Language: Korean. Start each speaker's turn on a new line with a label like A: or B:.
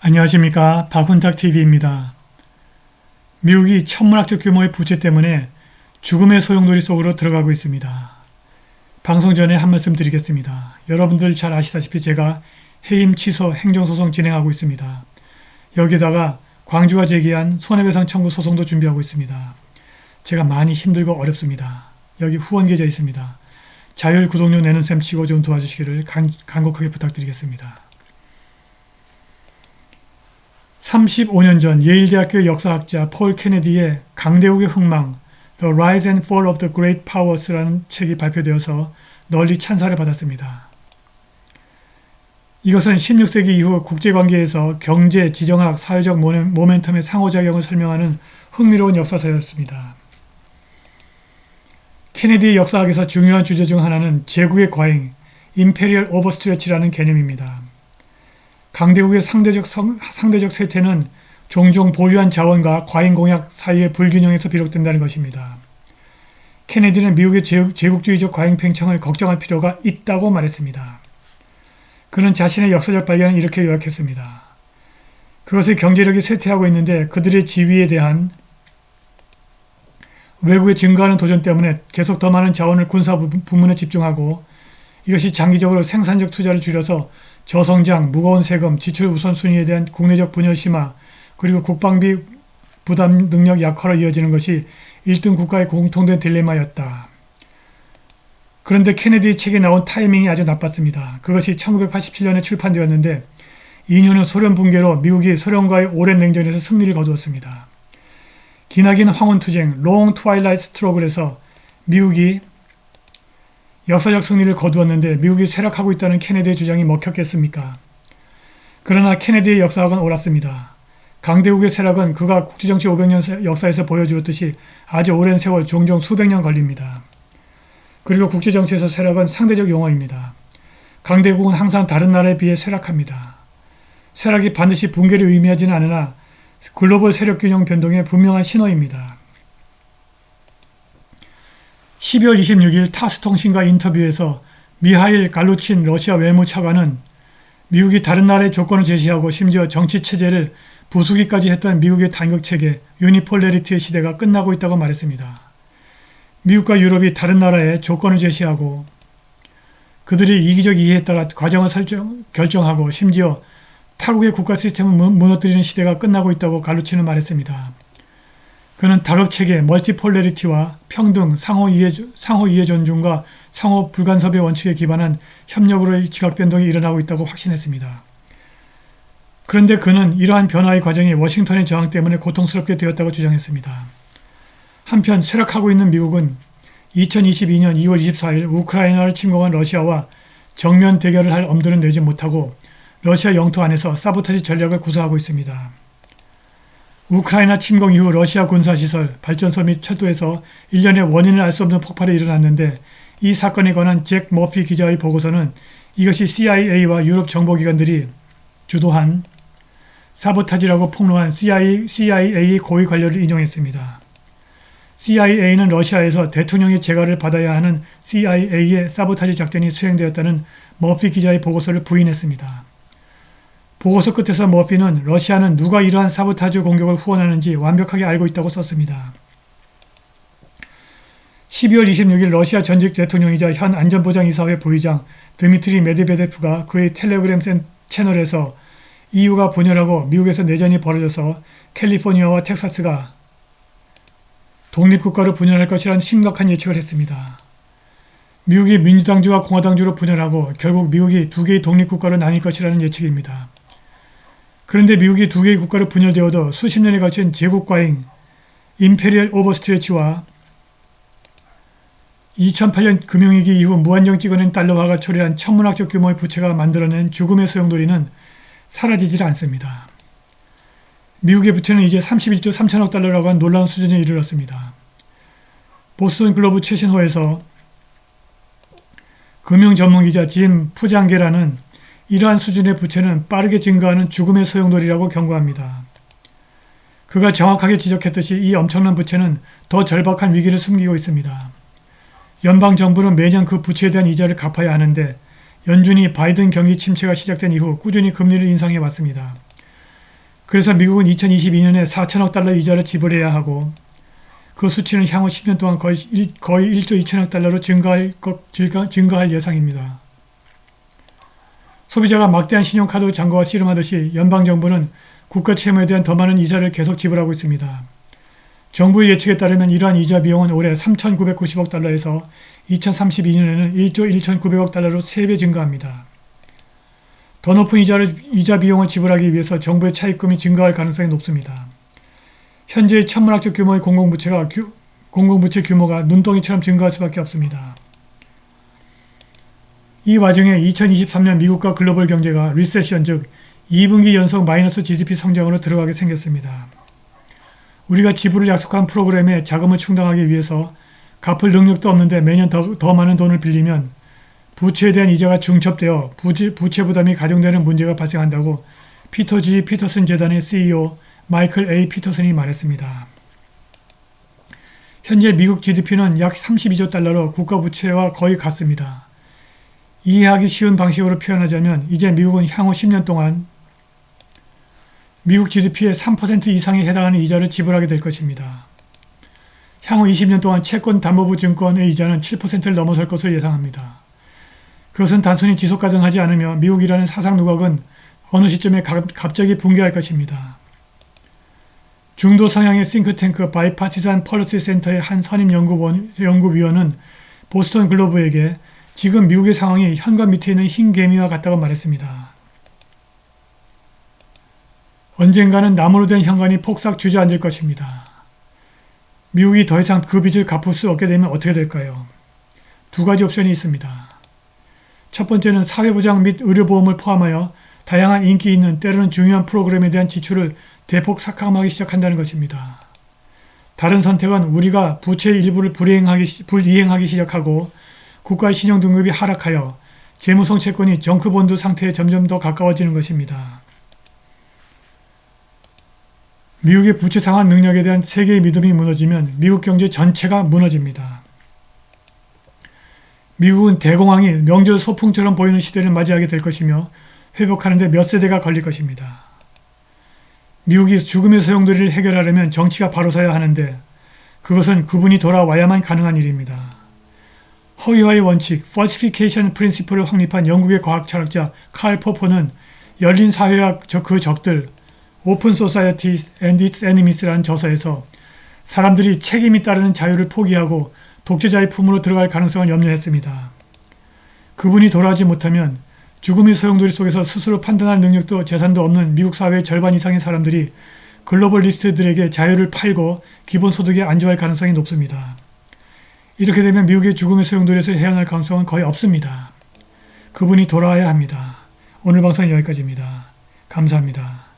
A: 안녕하십니까. 박훈탁TV입니다. 미국이 천문학적 규모의 부채 때문에 죽음의 소용돌이 속으로 들어가고 있습니다. 방송 전에 한 말씀 드리겠습니다. 여러분들 잘 아시다시피 제가 해임 취소 행정소송 진행하고 있습니다. 여기다가 광주가 제기한 손해배상 청구 소송도 준비하고 있습니다. 제가 많이 힘들고 어렵습니다. 여기 후원 계좌 있습니다. 자율 구독료 내는 셈 치고 좀 도와주시기를 간곡하게 부탁드리겠습니다. 35년 전 예일대학교 역사학자 폴 케네디의 강대국의 흥망 The Rise and Fall of the Great Powers라는 책이 발표되어서 널리 찬사를 받았습니다. 이것은 16세기 이후 국제관계에서 경제, 지정학, 사회적 모멘텀의 상호작용을 설명하는 흥미로운 역사서였습니다. 케네디의 역사학에서 중요한 주제 중 하나는 제국의 과잉, Imperial Overstretch라는 개념입니다. 강대국의 상대적 쇠퇴는 종종 보유한 자원과 과잉 공약 사이의 불균형에서 비롯된다는 것입니다. 케네디는 미국의 제국주의적 과잉 팽창을 걱정할 필요가 있다고 말했습니다. 그는 자신의 역사적 발견을 이렇게 요약했습니다. 그것의 경제력이 쇠퇴하고 있는데 그들의 지위에 대한 외국의 증가하는 도전 때문에 계속 더 많은 자원을 군사 부문에 집중하고 이것이 장기적으로 생산적 투자를 줄여서 저성장, 무거운 세금, 지출 우선순위에 대한 국내적 분열 심화, 그리고 국방비 부담 능력 약화로 이어지는 것이 1등 국가의 공통된 딜레마였다. 그런데 케네디 책에 나온 타이밍이 아주 나빴습니다. 그것이 1987년에 출판되었는데 2년 후 소련 붕괴로 미국이 소련과의 오랜 냉전에서 승리를 거두었습니다. 기나긴 황혼투쟁, 롱 트와일라이트 스트러글에서 미국이 역사적 승리를 거두었는데 미국이 쇠락하고 있다는 케네디의 주장이 먹혔겠습니까? 그러나 케네디의 역사학은 옳았습니다. 강대국의 쇠락은 그가 국제정치 500년 역사에서 보여주었듯이 아주 오랜 세월 종종 수백 년 걸립니다. 그리고 국제정치에서 쇠락은 상대적 용어입니다. 강대국은 항상 다른 나라에 비해 쇠락합니다. 쇠락이 반드시 붕괴를 의미하지는 않으나 글로벌 세력균형 변동의 분명한 신호입니다. 12월 26일 타스통신과 인터뷰에서 미하일 갈루친 러시아 외무차관은 미국이 다른 나라의 조건을 제시하고 심지어 정치체제를 부수기까지 했던 미국의 단극체계 유니폴레리티의 시대가 끝나고 있다고 말했습니다. 미국과 유럽이 다른 나라에 조건을 제시하고 그들이 이기적 이해에 따라 과정을 결정하고 심지어 타국의 국가 시스템을 무너뜨리는 시대가 끝나고 있다고 갈루친은 말했습니다. 그는 다극체계, 멀티폴레리티와 평등, 상호 이해 존중과 상호 불간섭의 원칙에 기반한 협력으로의 지각변동이 일어나고 있다고 확신했습니다. 그런데 그는 이러한 변화의 과정이 워싱턴의 저항 때문에 고통스럽게 되었다고 주장했습니다. 한편 쇠락하고 있는 미국은 2022년 2월 24일 우크라이나를 침공한 러시아와 정면 대결을 할 엄두는 내지 못하고 러시아 영토 안에서 사보타지 전략을 구사하고 있습니다. 우크라이나 침공 이후 러시아 군사시설, 발전소 및 철도에서 일련의 원인을 알 수 없는 폭발이 일어났는데 이 사건에 관한 잭 머피 기자의 보고서는 이것이 CIA와 유럽 정보기관들이 주도한 사보타지라고 폭로한 CIA 고위 관료를 인용했습니다. CIA는 러시아에서 대통령의 재가를 받아야 하는 CIA의 사보타지 작전이 수행되었다는 머피 기자의 보고서를 부인했습니다. 보고서 끝에서 머피는 러시아는 누가 이러한 사보타주 공격을 후원하는지 완벽하게 알고 있다고 썼습니다. 12월 26일 러시아 전직 대통령이자 현 안전보장이사회 부의장 드미트리 메드베데프가 그의 텔레그램 채널에서 EU가 분열하고 미국에서 내전이 벌어져서 캘리포니아와 텍사스가 독립국가로 분열할 것이라는 심각한 예측을 했습니다. 미국이 민주당주와 공화당주로 분열하고 결국 미국이 두 개의 독립국가로 나뉠 것이라는 예측입니다. 그런데 미국이 두 개의 국가로 분열되어도 수십 년에 걸친 제국과잉, 임페리얼 오버스트레치와 2008년 금융위기 이후 무한정 찍어낸 달러화가 초래한 천문학적 규모의 부채가 만들어낸 죽음의 소용돌이는 사라지질 않습니다. 미국의 부채는 이제 31조 3천억 달러라고 한 놀라운 수준에 이르렀습니다. 보스턴 글로브 최신호에서 금융 전문기자 짐 푸장게라는 이러한 수준의 부채는 빠르게 증가하는 죽음의 소용돌이라고 경고합니다. 그가 정확하게 지적했듯이 이 엄청난 부채는 더 절박한 위기를 숨기고 있습니다. 연방정부는 매년 그 부채에 대한 이자를 갚아야 하는데 연준이 바이든 경기 침체가 시작된 이후 꾸준히 금리를 인상해 왔습니다. 그래서 미국은 2022년에 4천억 달러 이자를 지불해야 하고 그 수치는 향후 10년 동안 거의 1조 2천억 달러로 증가할 예상입니다. 소비자가 막대한 신용카드 잔고와 씨름하듯이 연방정부는 국가 채무에 대한 더 많은 이자를 계속 지불하고 있습니다. 정부의 예측에 따르면 이러한 이자 비용은 올해 3,990억 달러에서 2032년에는 1조 1,900억 달러로 3배 증가합니다. 더 높은 이자 비용을 지불하기 위해서 정부의 차입금이 증가할 가능성이 높습니다. 현재의 천문학적 규모의 공공부채 규모가 눈덩이처럼 증가할 수밖에 없습니다. 이 와중에 2023년 미국과 글로벌 경제가 리세션 즉 2분기 연속 마이너스 GDP 성장으로 들어가게 생겼습니다. 우리가 지불을 약속한 프로그램에 자금을 충당하기 위해서 갚을 능력도 없는데 매년 더 많은 돈을 빌리면 부채에 대한 이자가 중첩되어 부채 부담이 가중되는 문제가 발생한다고 피터 G. 피터슨 재단의 CEO 마이클 A. 피터슨이 말했습니다. 현재 미국 GDP는 약 32조 달러로 국가 부채와 거의 같습니다. 이해하기 쉬운 방식으로 표현하자면 이제 미국은 향후 10년 동안 미국 GDP의 3% 이상에 해당하는 이자를 지불하게 될 것입니다. 향후 20년 동안 채권 담보부 증권의 이자는 7%를 넘어설 것을 예상합니다. 그것은 단순히 지속 가능하지 않으며 미국이라는 사상 누각은 어느 시점에 갑자기 붕괴할 것입니다. 중도 성향의 싱크탱크 바이파티산 펄러시 센터의 한 선임 연구위원은 보스턴 글로브에게 지금 미국의 상황이 현관 밑에 있는 흰 개미와 같다고 말했습니다. 언젠가는 나무로 된 현관이 폭삭 주저앉을 것입니다. 미국이 더 이상 그 빚을 갚을 수 없게 되면 어떻게 될까요? 두 가지 옵션이 있습니다. 첫 번째는 사회보장 및 의료보험을 포함하여 다양한 인기 있는 때로는 중요한 프로그램에 대한 지출을 대폭 삭감하기 시작한다는 것입니다. 다른 선택은 우리가 부채의 일부를 불이행하기 시작하고 국가의 신용등급이 하락하여 재무성 채권이 정크본드 상태에 점점 더 가까워지는 것입니다. 미국의 부채 상환 능력에 대한 세계의 믿음이 무너지면 미국 경제 전체가 무너집니다. 미국은 대공황이 명절 소풍처럼 보이는 시대를 맞이하게 될 것이며 회복하는데 몇 세대가 걸릴 것입니다. 미국이 죽음의 소용돌이를 해결하려면 정치가 바로 서야 하는데 그것은 그분이 돌아와야만 가능한 일입니다. 허위와의 원칙, falsification principle을 확립한 영국의 과학 철학자 칼 포퍼는 열린 사회와 그 적들, Open Society and Its Enemies라는 저서에서 사람들이 책임이 따르는 자유를 포기하고 독재자의 품으로 들어갈 가능성을 염려했습니다. 그분이 돌아오지 못하면 죽음의 소용돌이 속에서 스스로 판단할 능력도 재산도 없는 미국 사회의 절반 이상의 사람들이 글로벌리스트들에게 자유를 팔고 기본소득에 안주할 가능성이 높습니다. 이렇게 되면 미국의 죽음의 소용돌이에서 헤어날 가능성은 거의 없습니다. 그분이 돌아와야 합니다. 오늘 방송은 여기까지입니다. 감사합니다.